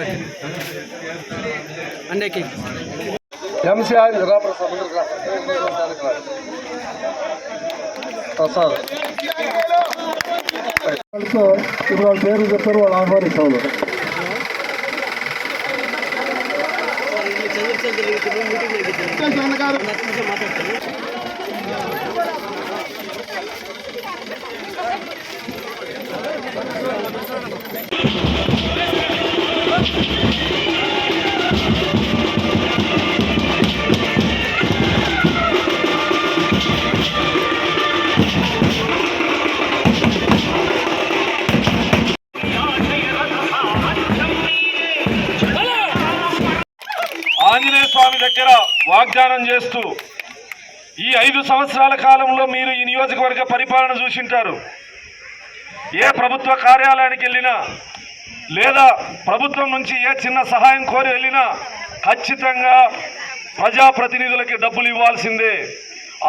Okay okay అన్నకి MCI Prasad ఇప్పుడు వాళ్ళ పేరు చెప్పారు, వాళ్ళు ఆహ్వానిస్తాను. ఆంజనేయ స్వామి దగ్గర వాగ్దానం చేస్తూ ఈ 5 సంవత్సరాల కాలంలో మీరు ఈ నియోజకవర్గ పరిపాలన చూసింటారు. ఏ ప్రభుత్వ కార్యాలయానికి వెళ్ళినా లేదా ప్రభుత్వం నుంచి ఏ చిన్న సహాయం కోరి వెళ్ళినా ఖచ్చితంగా ప్రజాప్రతినిధులకి డబ్బులు ఇవ్వాల్సిందే.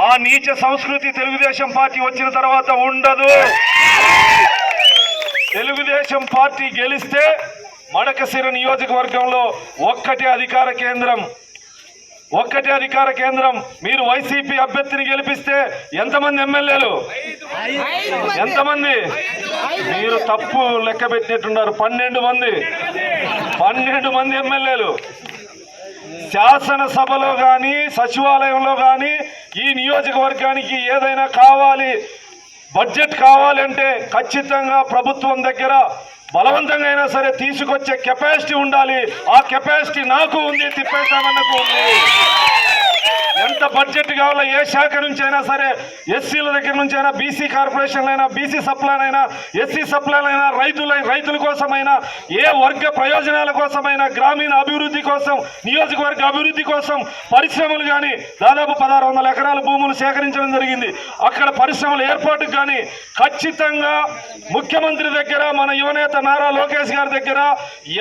ఆ నీచ సంస్కృతి తెలుగుదేశం పార్టీ వచ్చిన తర్వాత ఉండదు. తెలుగుదేశం పార్టీ గెలిస్తే మడకశిర నియోజకవర్గంలో ఒక్కటే అధికార కేంద్రం. మీరు వైసీపీ అభ్యర్థిని గెలిపిస్తే ఎంతమంది ఎమ్మెల్యేలు? ఎంతమంది? మీరు తప్పు లెక్క పెట్టినట్టున్నారు. 12 మంది ఎమ్మెల్యేలు. శాసనసభలో కానీ సచివాలయంలో కానీ ఈ నియోజకవర్గానికి ఏదైనా కావాలి, బడ్జెట్ కావాలంటే ఖచ్చితంగా ప్రభుత్వం దగ్గర బలవంతంగా అయినా సరే తీసుకొచ్చే కెపాసిటీ ఉండాలి. ఆ కెపాసిటీ నాకు ఉంది, తిప్పేశామన్నకు ఉంది. ఎంత బడ్జెట్ కావాలో ఏ శాఖ నుంచి అయినా సరే, ఎస్సీల దగ్గర నుంచి అయినా, బీసీ కార్పొరేషన్లైనా, బీసీ సప్లైనైనా, ఎస్సీ సప్లైనైనా, రైతుల కోసమైనా, ఏ వర్గ ప్రయోజనాల కోసమైనా, గ్రామీణ అభివృద్ధి కోసం, నియోజకవర్గ అభివృద్ధి కోసం పరిశ్రమలు కానీ దాదాపు 1600 ఎకరాల భూములు సేకరించడం జరిగింది. అక్కడ పరిశ్రమల ఏర్పాటుకు కానీ ఖచ్చితంగా ముఖ్యమంత్రి దగ్గర, మన యువనేత నారా లోకేష్ గారి దగ్గర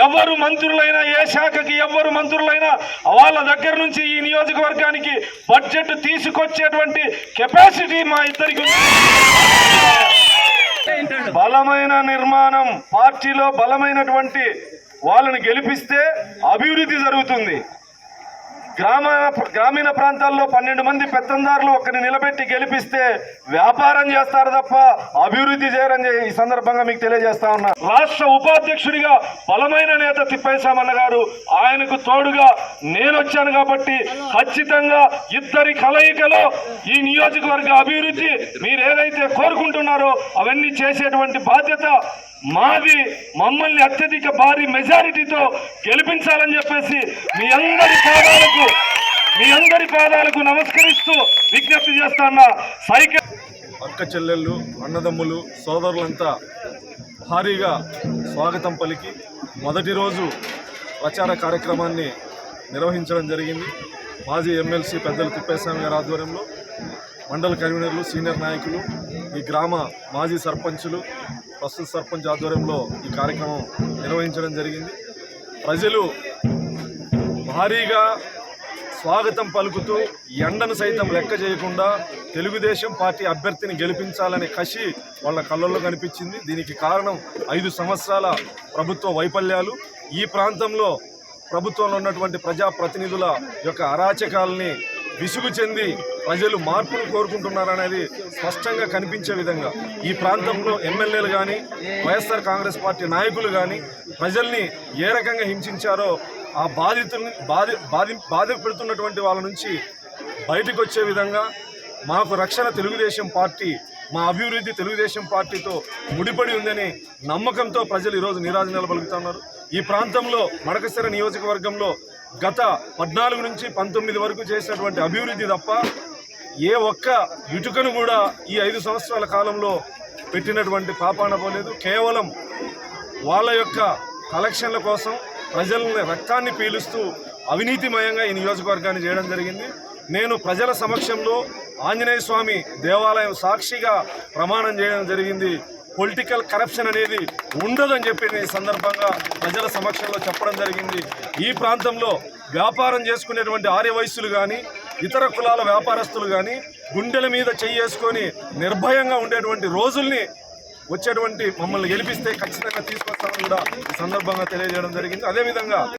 ఎవరు మంత్రులైనా, ఏ శాఖకి ఎవరు మంత్రులైనా వాళ్ళ దగ్గర నుంచి ఈ నియోజకవర్గానికి బడ్జెట్ తీసుకొచ్చేటువంటి కెపాసిటీ మా ఇద్దరికి ఉంది. బలమైన నిర్మాణం, పార్టీలో బలమైనటువంటి వాళ్ళని గెలిపిస్తే అభివృద్ధి జరుగుతుంది. గ్రామీణ ప్రాంతాల్లో 12 మంది పెత్తందారులు ఒకరిని నిలబెట్టి గెలిపిస్తే వ్యాపారం చేస్తారు తప్ప అభివృద్ధి చేయరని ఈ సందర్భంగా మీకు తెలియజేస్తా ఉన్నా. రాష్ట్ర ఉపాధ్యక్షుడిగా బలమైన నేత తిప్పేశామన్న గారు, ఆయనకు తోడుగా నేను వచ్చాను కాబట్టి ఖచ్చితంగా ఇద్దరి కలయికలో ఈ నియోజకవర్గ అభివృద్ధి మీరు ఏదైతే కోరుకుంటున్నారో అవన్నీ చేసేటువంటి బాధ్యత మాది. మమ్మల్ని అత్యధిక భారీ మెజారిటీతో గెలిపించాలని చెప్పేసి మీ అందరి పాదాలకు నమస్కరిస్తూ విజ్ఞప్తి చేస్తున్నా. అక్క చెల్లెళ్ళు, అన్నదమ్ములు, సోదరులంతా భారీగా స్వాగతం పలికి మొదటి రోజు ప్రచార కార్యక్రమాన్ని నిర్వహించడం జరిగింది. మాజీ ఎమ్మెల్సీ పెద్దలు తిప్పేస్వామి గారి ఆధ్వర్యంలో మండల కన్వీనర్లు, సీనియర్ నాయకులు, ఈ గ్రామ మాజీ సర్పంచులు, ప్రస్తుత సర్పంచ్ ఆధ్వర్యంలో ఈ కార్యక్రమం నిర్వహించడం జరిగింది. ప్రజలు భారీగా స్వాగతం పలుకుతూ ఎండను సైతం లెక్క చేయకుండా తెలుగుదేశం పార్టీ అభ్యర్థిని గెలిపించాలనే కసి వాళ్ళ కళ్ళల్లో కనిపించింది. దీనికి కారణం 5 సంవత్సరాల ప్రభుత్వ వైఫల్యాలు. ఈ ప్రాంతంలో ప్రభుత్వంలో ఉన్నటువంటి ప్రజాప్రతినిధుల యొక్క అరాచకాలని విసుగు చెంది ప్రజలు మార్పును కోరుకుంటున్నారనేది స్పష్టంగా కనిపించే విధంగా ఈ ప్రాంతంలో ఎమ్మెల్యేలు కానీ, వైఎస్ఆర్ కాంగ్రెస్ పార్టీ నాయకులు కానీ ప్రజల్ని ఏ రకంగా హింసించారో ఆ బాధ పెడుతున్నటువంటి వాళ్ళ నుంచి బయటకు వచ్చే విధంగా మాకు రక్షణ తెలుగుదేశం పార్టీ, మా అభివృద్ధి తెలుగుదేశం పార్టీతో ముడిపడి ఉందని నమ్మకంతో ప్రజలు ఈరోజు నీరాజనాలు పలుకుతున్నారు. ఈ ప్రాంతంలో మడకశిర నియోజకవర్గంలో గత 14 నుంచి 19 వరకు చేసినటువంటి అభివృద్ధి తప్ప ఏ ఒక్క ఇటుకను కూడా ఈ 5 సంవత్సరాల కాలంలో పెట్టినటువంటి పాపాన పోలేదు. కేవలం వాళ్ళ యొక్క కలెక్షన్ల కోసం ప్రజల రక్తాన్ని పీలుస్తూ అవినీతిమయంగా ఈ నియోజకవర్గాన్ని చేయడం జరిగింది. నేను ప్రజల సమక్షంలో ఆంజనేయ స్వామి దేవాలయం సాక్షిగా ప్రమాణం చేయడం జరిగింది. పొలిటికల్ కరప్షన్ అనేది ఉండదని చెప్పి ఈ సందర్భంగా ప్రజల సమక్షంలో చెప్పడం జరిగింది. ఈ ప్రాంతంలో వ్యాపారం చేసుకునేటువంటి ఆర్యవైశ్యులు కానీ, ఇతర కులాల వ్యాపారస్తులు కానీ గుండెల మీద చెయ్యేసుకొని నిర్భయంగా ఉండేటువంటి రోజుల్ని వచ్చేటువంటి మమ్మల్ని గెలిపిస్తే ఖచ్చితంగా తీసుకొస్తామని కూడా ఈ సందర్భంగా తెలియజేయడం జరిగింది. అదేవిధంగా